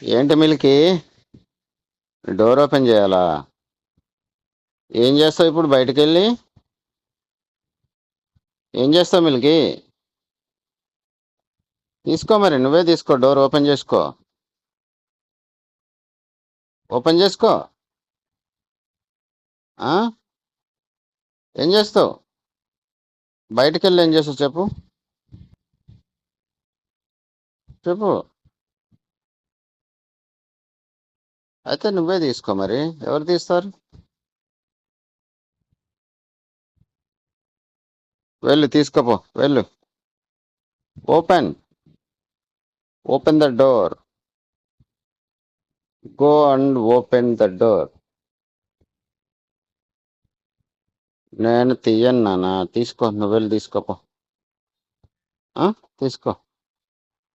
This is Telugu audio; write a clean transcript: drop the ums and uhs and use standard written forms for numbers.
ఏంటి మిల్కి? డోర్ ఓపెన్ చేయాలా? ఏం చేస్తావు ఇప్పుడు బయటికి వెళ్ళి? ఏం చేస్తావు మిల్కి? తీసుకో, మరి నువ్వే తీసుకో, డోర్ ఓపెన్ చేసుకో. ఓపెన్ చేసుకో. ఆ? ఏం చేస్తావు? బయటికి వెళ్ళి ఏం చేస్తావు చెప్పు. చెప్పు. అయితే నువ్వే తీసుకో, మరి ఎవరు తీస్తారు? వెళ్ళు తీసుకోపో, వెళ్ళు. Open. Open the door. Go and open the door. నేను తీయను నాన్న, తీసుకో, నువ్వు వెళ్ళి తీసుకోపో. తీసుకో.